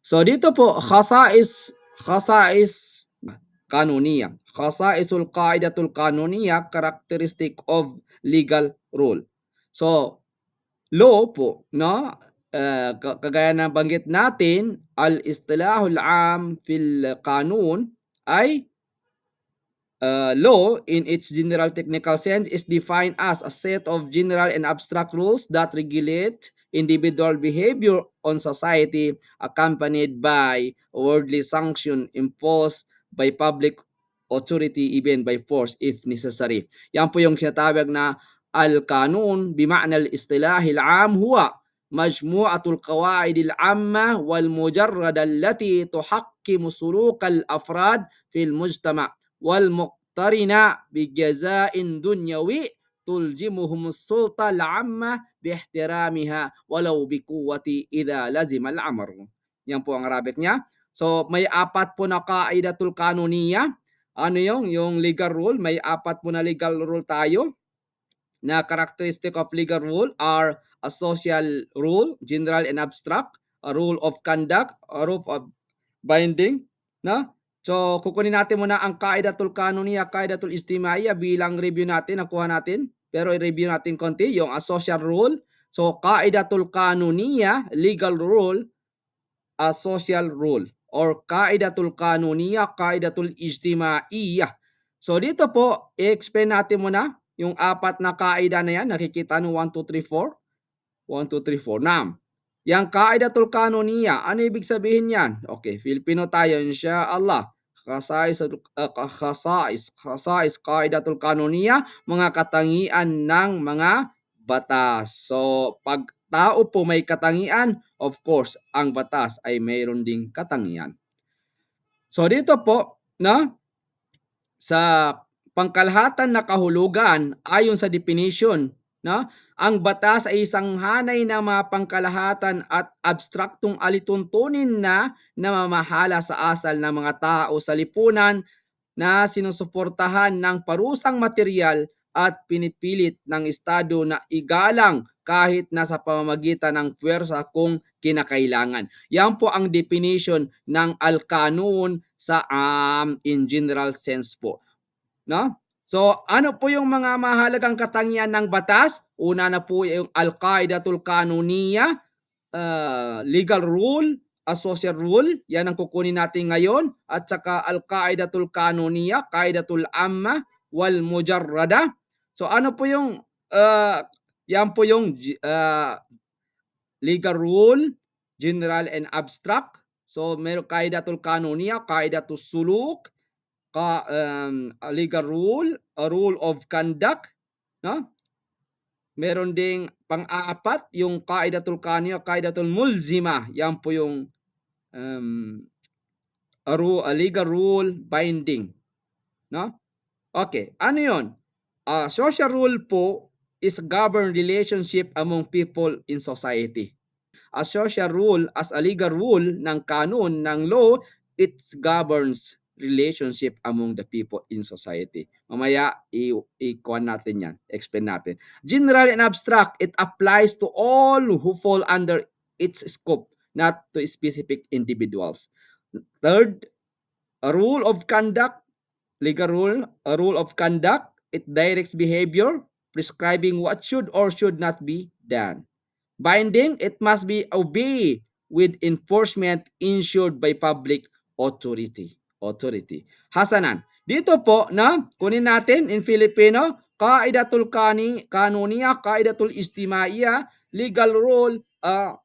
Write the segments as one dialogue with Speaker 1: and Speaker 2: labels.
Speaker 1: So dito po khasa'is kanuniya. Khasa'isul qaidatul kanuniya, characteristic of legal rule. So law po, no? Kagaya ng banggit natin, al-istilahul am fil kanun ay law in its general technical sense is defined as a set of general and abstract rules that regulate individual behavior on society, accompanied by worldly sanction imposed by public authority, even by force if necessary. Yan po yung sinatawag na al-kanun bima'na al-istilahi al-am huwa majmu'atul qawaid al-amma wal mujarrad allati tuhakkimu suluk al-afrad fil mujtama' wal muqtarina bijaza'in dunyawi tuljimuhum sulta al-amma bihtiramiha walau bikuwati idha lazima al-amr. Yan po ang Arabic niya. So may apat po na kaidatul kanuniya. Ano yung legal rule, may apat po na legal rule tayo na characteristic of legal rule are a social rule, general and abstract, a rule of conduct, a rule of binding, no? So, kukunin natin muna ang kaidatul kanuniya, kaidatul istimaiya bilang review natin, nakuha natin. Pero i-review natin konti, yung a social rule. So, kaidatul kanuniya, legal rule, a social rule. Or kaidatul kanuniya, kaidatul istimaiya. So, dito po, i-explain natin muna yung apat na kaida na yan. Nakikita nyo 1, 2, 3, 4. 1, 2, 3, 4. Nam. Yang kaidatul kanuniya, ano ibig sabihin yan? Okay, Filipino tayo, insyaAllah. Khasais kaidatul kanuniya, mga katangian ng mga batas. So, pag tao po may katangian, of course, ang batas ay mayroon ding katangian. So, dito po, no? Sa pangkalahatan na kahulugan, ayon sa definition, no? Ang batas ay isang hanay na mga pangkalahatan at abstraktong alituntunin na namamahala sa asal ng mga tao sa lipunan na sinusuportahan ng parusang material at pinipilit ng Estado na igalang kahit na sa pamamagitan ng puwersa kung kinakailangan. Yan po ang definition ng al-kanun sa in general sense po. No? So, ano po yung mga mahalagang katangian ng batas? Una na po yung al-qaidatul kanuniya, legal rule, a social rule, yan ang kukunin natin ngayon, at saka al-qaidatul kanuniya, qaidatul amma, wal mujarrada. So, ano po yung, yan po yung legal rule, general and abstract. So, meron qaidatul kanuniya, qaidatul suluk, a legal rule, a rule of conduct, no? Meron ding pang-apat yung kaidatul kaniya, kaidatul mulzima. Yan po yung a legal rule binding, no? Okay, ano 'yon? Social rule po is govern relationship among people in society. A social rule as a legal rule ng kanun ng law, it governs relationship among the people in society. Mamaya i-kuan natin yan, explain natin. General and abstract, it applies to all who fall under its scope, not to specific individuals. Third, a rule of conduct, legal rule, a rule of conduct, it directs behavior, prescribing what should or should not be done. Binding, it must be obeyed with enforcement ensured by public authority. Hasanan. Dito po, na kunin natin in Filipino, kaidatul kanuniya, kaidatul istimaiya, legal rule, a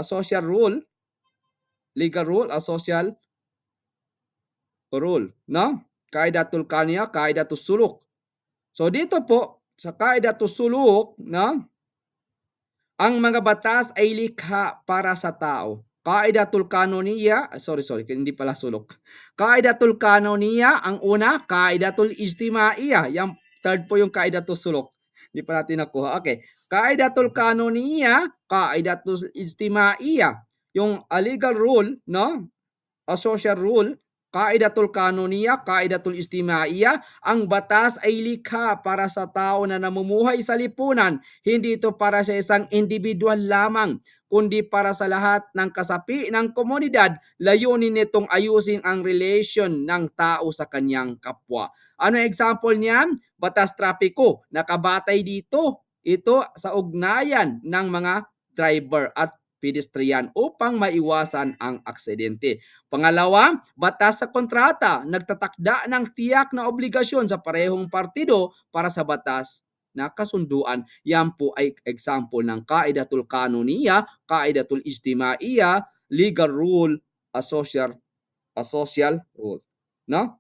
Speaker 1: social rule, legal rule, a social rule, no? Kaidatul kaniya, kaidatul suluk. So dito po sa kaidatul suluk, no? Ang mga batas ay likha para sa tao. Kaidatul kanuniya, hindi pala sulok. Kaidatul kanuniya, ang una, kaidatul istimaiya. Yang third po yung kaidatul sulok. Hindi pa natin nakuha. Okay. Kaidatul kanuniya, kaidatul istimaiya. Yung a legal rule, no? A social rule, kaidatul kanuniya, kaidatul istimaiya, ang batas ay likha para sa tao na namumuhay sa lipunan. Hindi ito para sa isang individual lamang. kundi para sa lahat ng kasapi ng komunidad. Layunin nitong ayusin ang relation ng tao sa kanyang kapwa. Ano example niyan? Batas trapiko, nakabatay dito. Ito sa ugnayan ng mga driver at pedestrian upang maiwasan ang aksidente. Pangalawa, batas sa kontrata, nagtatakda ng tiyak na obligasyon sa parehong partido para sa batas na kasunduan. Yan po ay example ng kaidatul kanuniya, kaidatul ijtimaiya, legal rule, a social rule. No?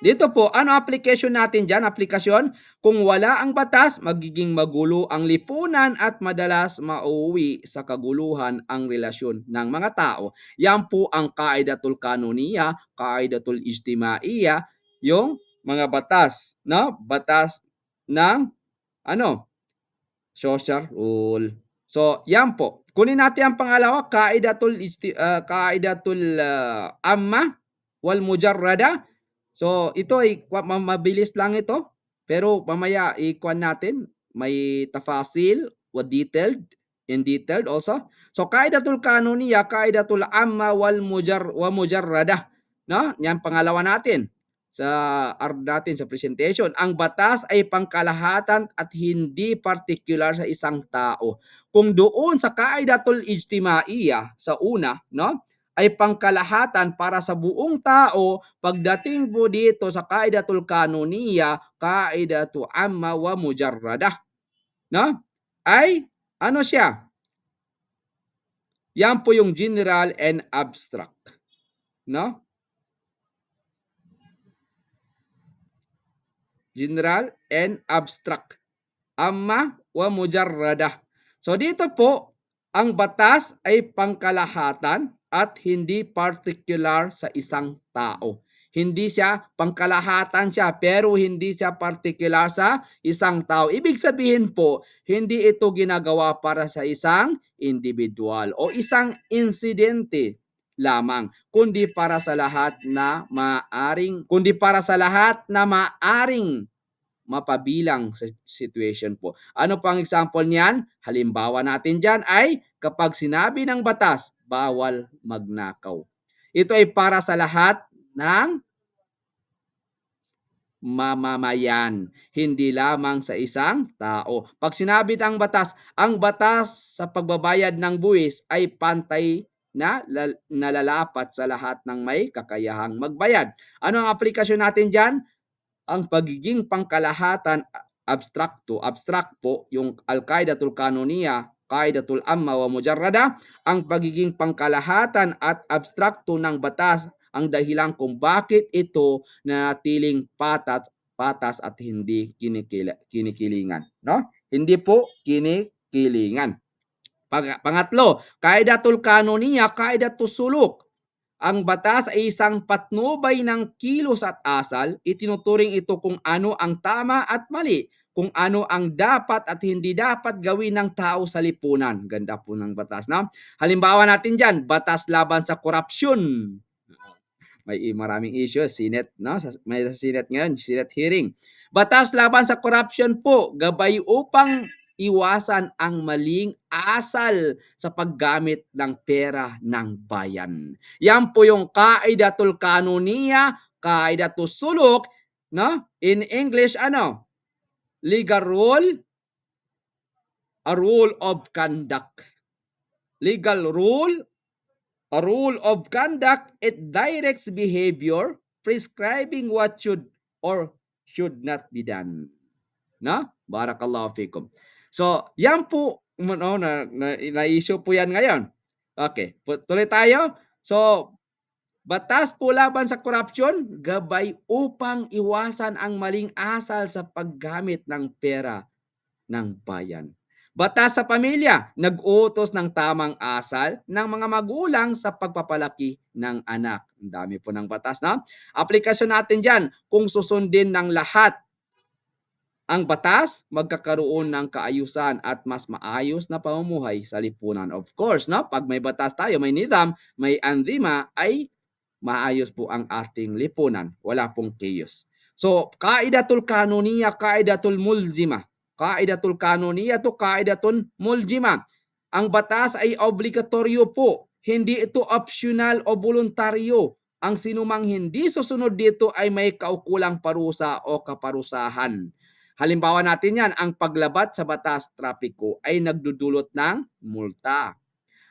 Speaker 1: Dito po, ano application natin dyan? Aplikasyon, kung wala ang batas, magiging magulo ang lipunan at madalas mauwi sa kaguluhan ang relasyon ng mga tao. Yan po ang kaidatul kanuniya, kaidatul ijtimaiya, yung mga batas, no? Batas ng ano? Social rule. So, yan po. Kunin natin ang pangalawa, kaidatul amma wal mujarrada. So, ito ay mabilis lang ito. Pero mamaya ikuan natin, may tafasil o detailed also. So, kaidatul kanuniya, kaidatul amma wa mujarrada. No? Yan pangalawa natin sa natin sa presentation. Ang batas ay pangkalahatan at hindi particular sa isang tao. Kung doon sa kaidatul ijtimaiya sa una, no, ay pangkalahatan para sa buong tao, pagdating po dito sa kaidatul kanuniya, kaidatu amma wa mujarrada, no? Ay ano siya? Yan po yung general and abstract, no? General and abstract. Amma wa mujarrada. So dito po, ang batas ay pangkalahatan at hindi particular sa isang tao. Hindi siya pangkalahatan siya pero hindi siya particular sa isang tao. Ibig sabihin po, hindi ito ginagawa para sa isang individual o isang insidente lamang, kundi para sa lahat na maaring mapabilang sa situation po. Ano pang example niyan? Halimbawa natin dyan ay kapag sinabi ng batas, bawal magnakaw. Ito ay para sa lahat ng mamamayan, hindi lamang sa isang tao. Pag sinabi ng batas, ang batas sa pagbabayad ng buwis ay pantay na nalalapat sa lahat ng may kakayahang magbayad. Ano ang aplikasyon natin dyan? Ang pagiging pangkalahatan abstract po yung al-qaidatul kanuniya, qaidatul amma wa mujarrada, ang pagiging pangkalahatan at abstrakto ng batas ang dahilan kung bakit ito nanatiling patas at hindi kinikilingan, no? Hindi po kinikilingan. Pangatlo, kaidatul kanuniya, kaidatus suluk. Ang batas ay isang patnubay ng kilos at asal. Itinuturing ito kung ano ang tama at mali, kung ano ang dapat at hindi dapat gawin ng tao sa lipunan. Ganda po ng batas, no? Halimbawa natin dyan, batas laban sa korupsyon. May maraming issue, Senate, no? May Senate ngayon, Senate hearing. Batas laban sa korupsyon po, gabay upang iwasan ang maling asal sa paggamit ng pera ng bayan. Yan po yung kaidatul kanuniya, kaidatul suluk, no? In English, ano? Legal rule, a rule of conduct. Legal rule, a rule of conduct, it directs behavior, prescribing what should or should not be done. No? Barakallahu fikum. So, yan po, na-issue po yan ngayon. Okay, tuloy tayo. So, batas po laban sa korupsyon, gabay upang iwasan ang maling asal sa paggamit ng pera ng bayan. Batas sa pamilya, nag-utos ng tamang asal ng mga magulang sa pagpapalaki ng anak. Ang dami po ng batas, no? Aplikasyon natin dyan, kung susundin ng lahat ang batas, magkakaroon ng kaayusan at mas maayos na pamumuhay sa lipunan. Of course, no? Pag may batas tayo, may nidam, may andima, ay maayos po ang ating lipunan. Wala pong chaos. So, kaidatul kanuniya, kaidatul mulzima. Kaidatul kanuniya to kaidatun muljima. Ang batas ay obligatoryo po, hindi ito optional o voluntaryo. Ang sinumang hindi susunod dito ay may kaukulang parusa o kaparusahan. Halimbawa natin yan, ang paglabat sa batas trapiko ay nagdudulot ng multa.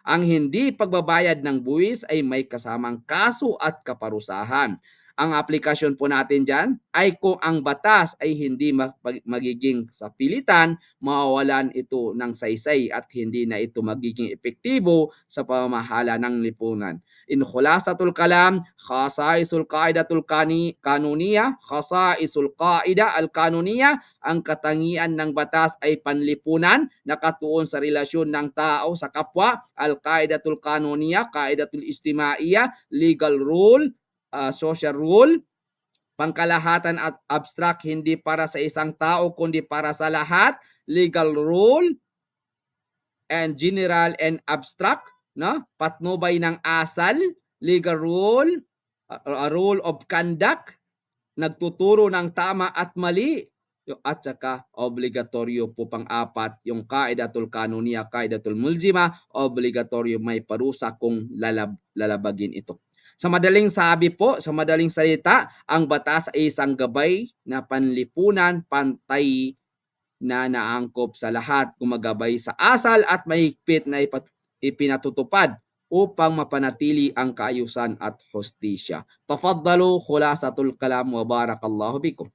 Speaker 1: Ang hindi pagbabayad ng buwis ay may kasamang kaso at kaparusahan. Ang aplikasyon po natin dyan ay kung ang batas ay hindi magiging sa pilitan, mawawalan ito ng saysay at hindi na ito magiging epektibo sa pamamahala ng lipunan. In khulasatul kalam, khasaisul qaidatul kanuniya, khasaisul qaida al-kanuniya, ang katangian ng batas ay panlipunan, nakatuon sa relasyon ng tao sa kapwa, al-qaidatul kanuniya, qaidatul istimaiya, legal rule, social rule, pangkalahatan at abstract, hindi para sa isang tao kundi para sa lahat, legal rule and general and abstract, no? Patnubay ng asal, legal rule, a rule of conduct, nagtuturo ng tama at mali, at saka obligatoryo po pang-apat yung kaidatul kanuniya, kaidatul muljima, obligatoryo may parusa kung lalabagin ito. Sa madaling sabi po, sa madaling salita, ang batas ay isang gabay na panlipunan, pantay na naangkop sa lahat, gumagabay sa asal at mahigpit na ipinatutupad upang mapanatili ang kaayusan at hustisya. Tafaddalu, khulasatul kalam wa barakallahu bikum.